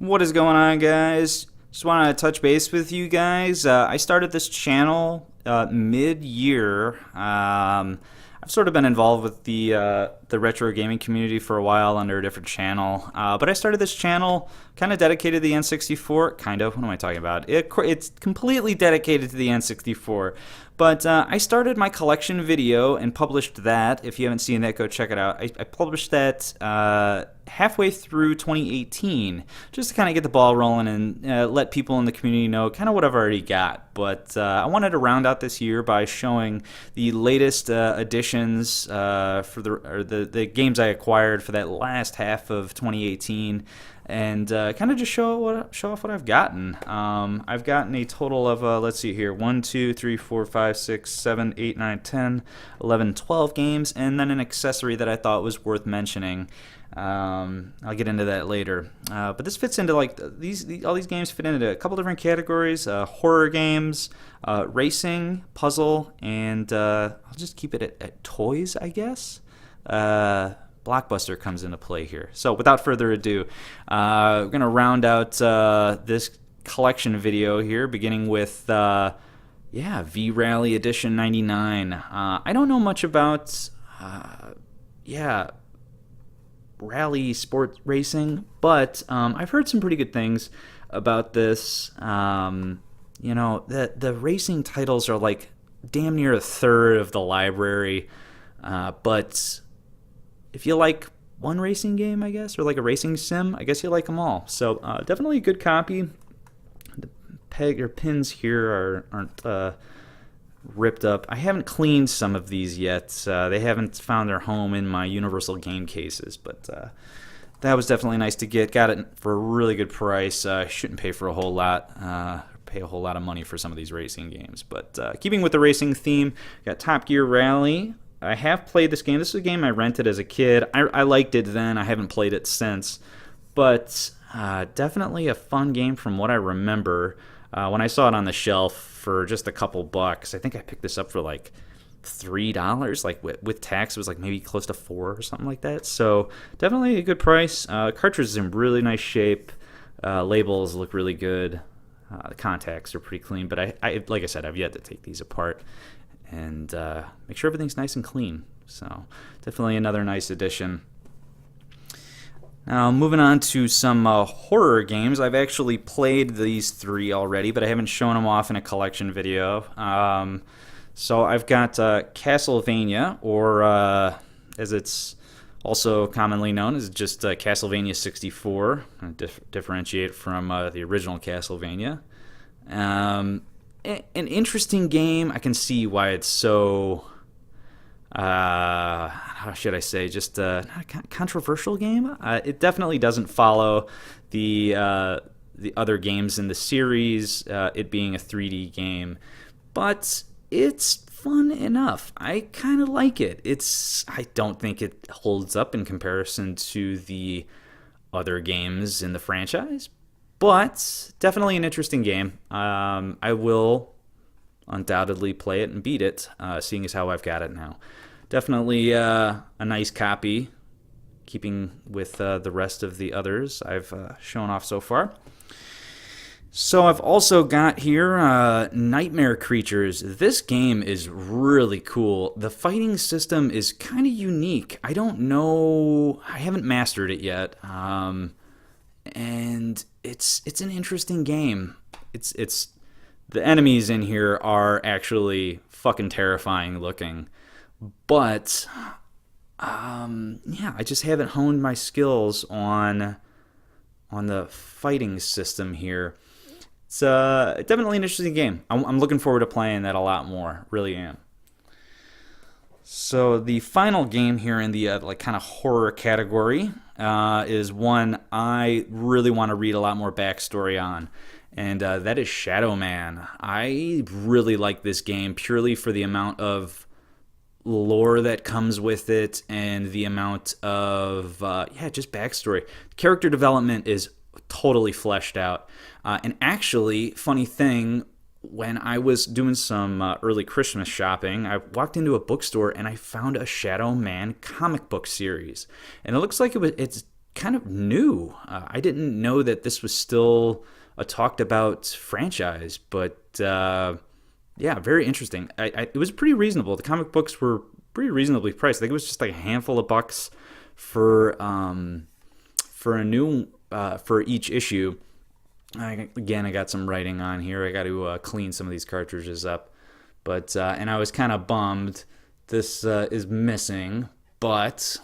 What is going on, guys? Just want to touch base with you guys. I started this channel mid-year. I've sort of been involved with the retro gaming community for a while under a different channel, but I started this channel kind of dedicated to the N64. Kind of. What am I talking about? It's completely dedicated to the N64. But I started my collection video and published that. If you haven't seen that, go check it out. I published that halfway through 2018, just to kind of get the ball rolling and let people in the community know kind of what I've already got. But I wanted to round out this year by showing the latest additions for the games I acquired for that last half of 2018. And kind of just show off what I've gotten. I've gotten a total of, let's see here, 1, 2, 3, 4, 5, 6, 7, 8, 9, 10, 11, 12 games, and then an accessory that I thought was worth mentioning. I'll get into that later. But this fits into, like, all these games fit into a couple different categories: horror games, racing, puzzle, and I'll just keep it at toys, I guess. Blockbuster comes into play here. So without further ado, we're going to round out this collection video here, beginning with V-Rally Edition 99. I don't know much about rally sport racing, but I've heard some pretty good things about this. The racing titles are like damn near a third of the library, but if you like one racing game, I guess, or like a racing sim, I guess you like them all. So definitely a good copy. The peg or pins here aren't ripped up. I haven't cleaned some of these yet. They haven't found their home in my universal game cases, but that was definitely nice to get. Got it for a really good price. Shouldn't pay for a whole lot. Pay a whole lot of money for some of these racing games. But keeping with the racing theme, got Top Gear Rally. I have played this game. This is a game I rented as a kid. I liked it then. I haven't played it since. But definitely a fun game from what I remember. When I saw it on the shelf for just a couple bucks, I think I picked this up for like $3. Like with tax, it was like maybe close to $4 or something like that. So definitely a good price. Cartridge is in really nice shape. Labels look really good. The contacts are pretty clean. But I like I said, I've yet to take these apart and make sure everything's nice and clean. So definitely another nice addition. Now moving on to some horror games. I've actually played these three already, but I haven't shown them off in a collection video. So I've got Castlevania, or as it's also commonly known as just Castlevania 64. Differentiate from the original Castlevania. An interesting game. I can see why it's so, how should I say, just not a controversial game. It definitely doesn't follow the other games in the series, it being a 3D game, but it's fun enough. I kind of like it. I don't think it holds up in comparison to the other games in the franchise, but definitely an interesting game. I will undoubtedly play it and beat it, seeing as how I've got it now. Definitely a nice copy, keeping with the rest of the others I've shown off so far. So I've also got here Nightmare Creatures. This game is really cool. The fighting system is kind of unique. I don't know, I haven't mastered it yet. And it's an interesting game. It's the enemies in here are actually fucking terrifying looking, but I just haven't honed my skills on the fighting system here. It's definitely an interesting game. I'm looking forward to playing that a lot more. Really am. So the final game here in the like kind of horror category is one I really want to read a lot more backstory on, and that is Shadow Man. I really like this game purely for the amount of lore that comes with it and the amount of just backstory. Character development is totally fleshed out, and actually, funny thing, when I was doing some early Christmas shopping, I walked into a bookstore and I found a Shadow Man comic book series, and it looks like it's kind of new. I didn't know that this was still a talked about franchise, but yeah, very interesting. It was pretty reasonable. The comic books were pretty reasonably priced. I think it was just like a handful of bucks for a new for each issue. Again, I got some writing on here. I got to clean some of these cartridges up, but and I was kind of bummed this is missing, but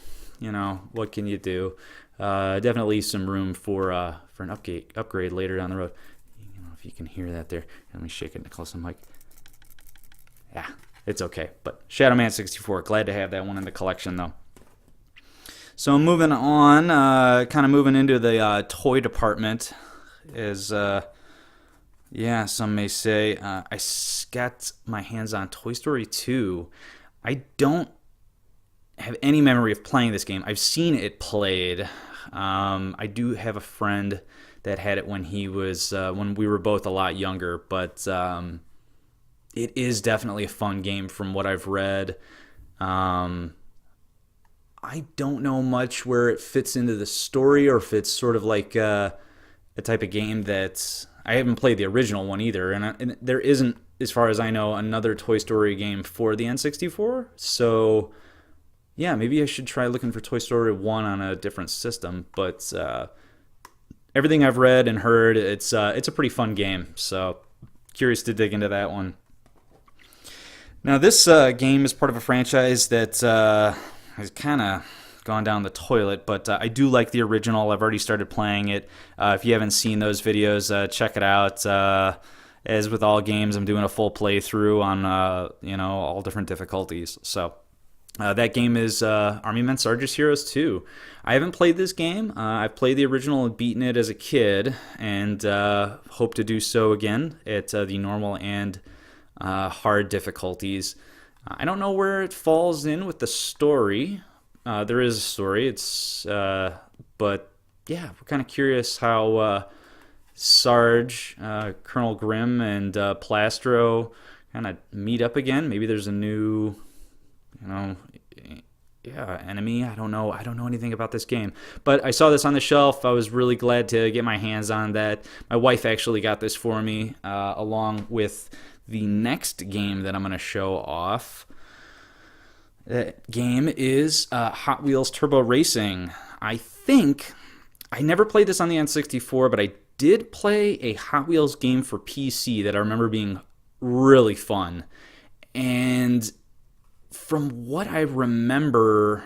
what can you do? Definitely some room for an upgrade later down the road. If you can hear that there, let me shake it close to the mic. Yeah, it's okay. But Shadow Man 64, glad to have that one in the collection though. So moving on, kind of moving into the toy department, is some may say I got my hands on Toy Story 2. I don't have any memory of playing this game. I've seen it played. I do have a friend that had it when when we were both a lot younger, but it is definitely a fun game from what I've read. I don't know much where it fits into the story, or if it's sort of like a type of game that I haven't played the original one either, and there isn't, as far as I know, another Toy Story game for the N64. So yeah, maybe I should try looking for Toy Story 1 on a different system. But everything I've read and heard, it's a pretty fun game. So curious to dig into that one. Now this game is part of a franchise that has kind of gone down the toilet, but I do like the original. I've already started playing it. If you haven't seen those videos, check it out. As with all games, I'm doing a full playthrough on all different difficulties. So that game is Army Men Sarge's Heroes 2. I haven't played this game. I've played the original and beaten it as a kid, and hope to do so again at the normal and hard difficulties. I don't know where it falls in with the story. There is a story. But yeah, we're kind of curious how Sarge, Colonel Grimm, and Plastro kind of meet up again. Maybe there's a new, enemy. I don't know anything about this game, but I saw this on the shelf. I was really glad to get my hands on that. My wife actually got this for me, along with the next game that I'm going to show off. That game is Hot Wheels Turbo Racing. I think I never played this on the N64, but I did play a Hot Wheels game for PC that I remember being really fun. And from what I remember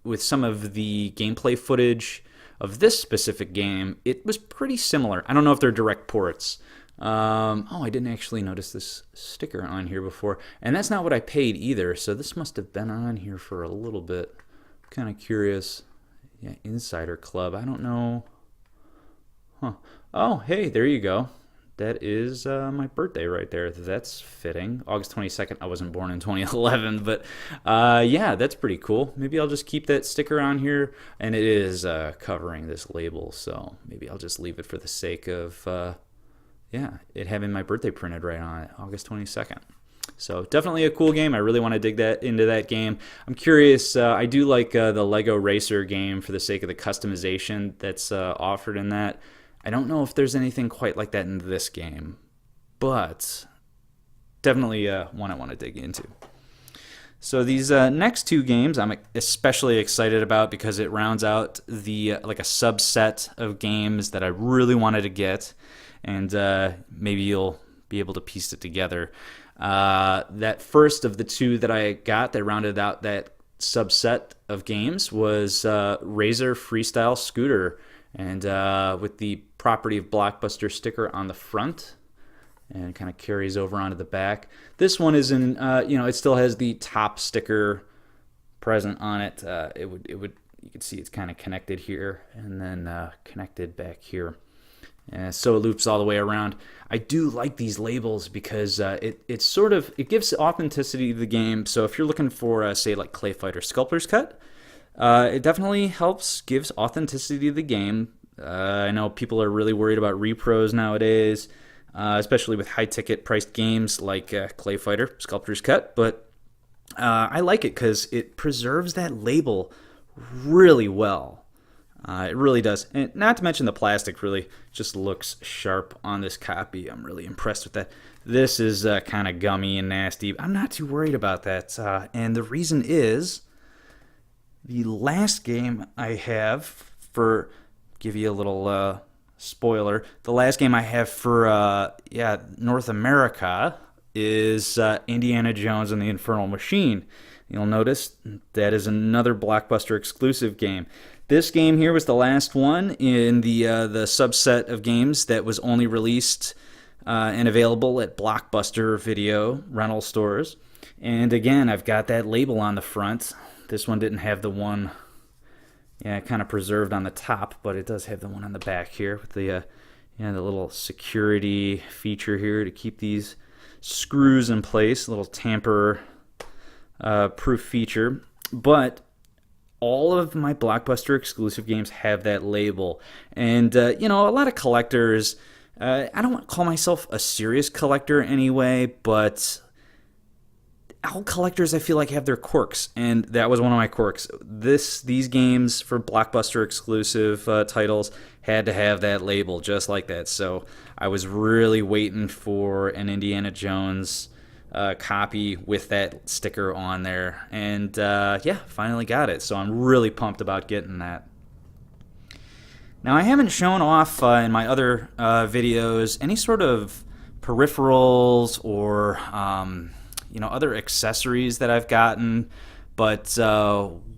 with some of the gameplay footage of this specific game, it was pretty similar. I don't know if they're direct ports. I didn't actually notice this sticker on here before, and that's not what I paid either, so this must have been on here for a little bit. Kind of curious. Yeah, Insider Club. I don't know. Oh, hey, there you go. That is my birthday right there. That's fitting. August 22nd. I wasn't born in 2011, but yeah, that's pretty cool. Maybe I'll just keep that sticker on here, and it is covering this label, so maybe I'll just leave it for the sake of it having my birthday printed right on it, August 22nd. So definitely a cool game. I really want to dig into that game. I'm curious. I do like the Lego Racer game for the sake of the customization that's offered in that. I don't know if there's anything quite like that in this game, but definitely one I want to dig into. So these next two games I'm especially excited about because it rounds out the like a subset of games that I really wanted to get, and maybe you'll be able to piece it together. That first of the two that I got that rounded out that subset of games was Razor Freestyle Scooter, and with the Property of Blockbuster sticker on the front, and it kind of carries over onto the back. This one is in, it still has the top sticker present on it. You can see it's kind of connected here, and then connected back here. So it loops all the way around. I do like these labels because it gives authenticity to the game. So if you're looking for, say, like Clay Fighter Sculptor's Cut, it definitely gives authenticity to the game. I know people are really worried about repros nowadays, especially with high-ticket priced games like Clay Fighter Sculptor's Cut. But I like it because it preserves that label really well. It really does. And not to mention the plastic really just looks sharp on this copy. I'm really impressed with that. This is kind of gummy and nasty. I'm not too worried about that. And the reason is the last game I have for, give you a little spoiler, the last game I have for North America is Indiana Jones and the Infernal Machine. You'll notice that is another Blockbuster exclusive game. This game here was the last one in the subset of games that was only released and available at Blockbuster video rental stores. And again, I've got that label on the front. This one didn't have the one, kind of preserved on the top, but it does have the one on the back here with the little security feature here to keep these screws in place, a little tamper proof feature. But all of my Blockbuster exclusive games have that label. And, a lot of collectors, I don't want to call myself a serious collector anyway, but all collectors I feel like have their quirks, and that was one of my quirks. These games for Blockbuster exclusive titles had to have that label just like that. So I was really waiting for an Indiana Jones copy with that sticker on there, and finally got it. So I'm really pumped about getting that. Now, I haven't shown off in my other videos any sort of peripherals or other accessories that I've gotten, but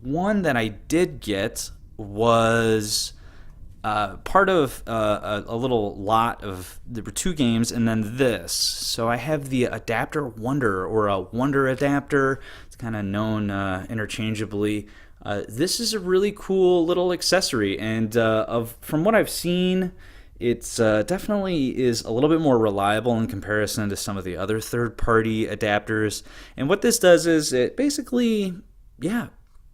one that I did get was part of a little lot of, there were 2 games and then this. So I have the Adapter Wonder, or a Wonder Adapter. It's kind of known interchangeably. This is a really cool little accessory, and from what I've seen, it's definitely is a little bit more reliable in comparison to some of the other third-party adapters. And what this does is it basically,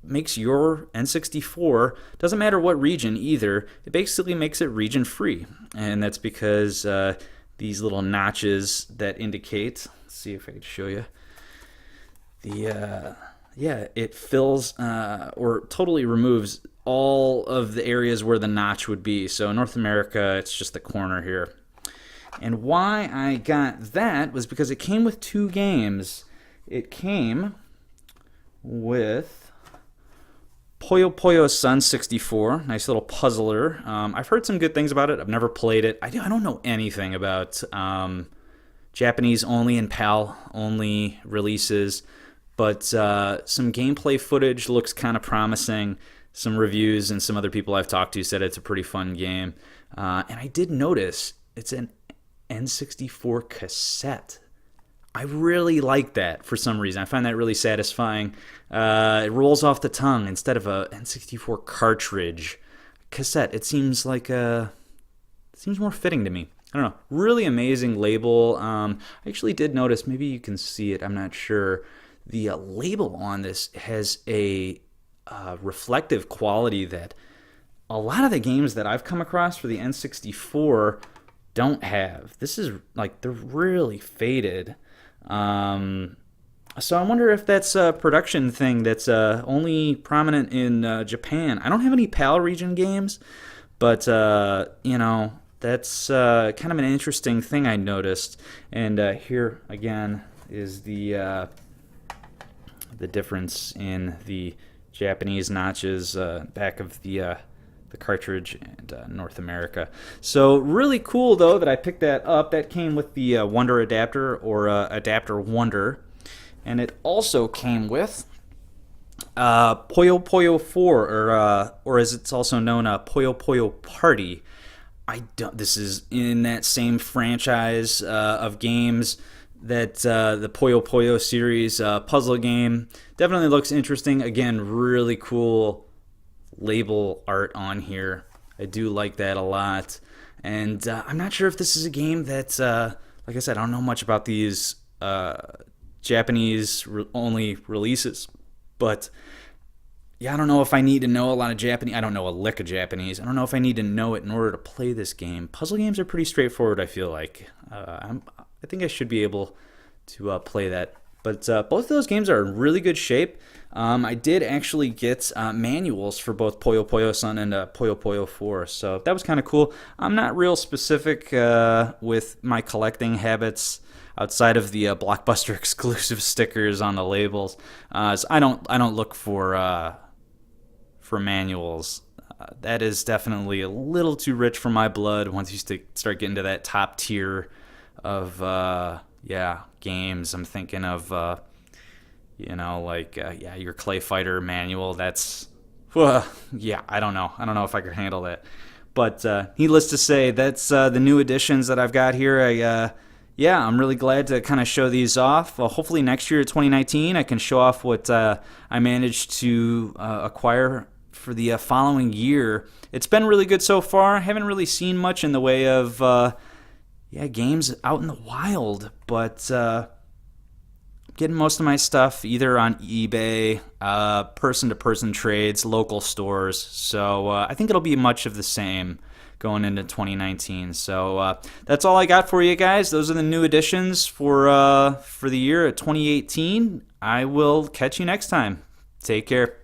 makes your N64, doesn't matter what region either, it basically makes it region-free. And that's because these little notches that indicate, let's see if I can show you, it fills or totally removes all of the areas where the notch would be. So in North America, it's just the corner here. And why I got that was because it came with 2 games. It came with Puyo Puyo Sun 64, nice little puzzler. I've heard some good things about it. I've never played it. I don't know anything about Japanese only and PAL only releases, but some gameplay footage looks kind of promising. Some reviews and some other people I've talked to said it's a pretty fun game. And I did notice it's an N64 cassette. I really like that for some reason. I find that really satisfying. It rolls off the tongue instead of a N64 cartridge. Cassette, it seems more fitting to me. I don't know. Really amazing label. I actually did notice, maybe you can see it, I'm not sure. The label on this has a reflective quality that a lot of the games that I've come across for the N64 don't have. This is like, they're really faded. So I wonder if that's a production thing that's only prominent in Japan. I don't have any PAL region games, but that's kind of an interesting thing I noticed. And here again is the difference in the Japanese notches back of the cartridge and North America. So really cool though that I picked that up. That came with the Wonder Adapter, or Adapter Wonder, and it also came with Puyo Puyo 4, or as it's also known, Puyo Puyo Party. This is in that same franchise of games that the Puyo Puyo series puzzle game. Definitely looks interesting. Again, really cool label art on here. I do like that a lot. And I'm not sure if this is a game that, like I said, I don't know much about these Japanese only releases. But yeah, I don't know if I need to know a lot of Japanese. I don't know a lick of Japanese. I don't know if I need to know it in order to play this game. Puzzle games are pretty straightforward, I feel like. I think I should be able to play that. But both of those games are in really good shape. I did actually get manuals for both Puyo Puyo Sun and Puyo Puyo 4, so that was kind of cool. I'm not real specific with my collecting habits outside of the Blockbuster exclusive stickers on the labels. So I don't look for manuals. That is definitely a little too rich for my blood once you start getting to that top tier of yeah, games. I'm thinking of like yeah, your Clay Fighter manual. That's yeah, I don't know. I don't know if I could handle that. But needless to say, that's the new additions that I've got here. Yeah, I'm really glad to kind of show these off. Well, hopefully next year, 2019, I can show off what I managed to acquire for the following year. It's been really good so far. I haven't really seen much in the way of yeah, games out in the wild, but getting most of my stuff either on eBay, person-to-person trades, local stores. So I think it'll be much of the same going into 2019. So that's all I got for you guys. Those are the new additions for the year of 2018. I will catch you next time. Take care.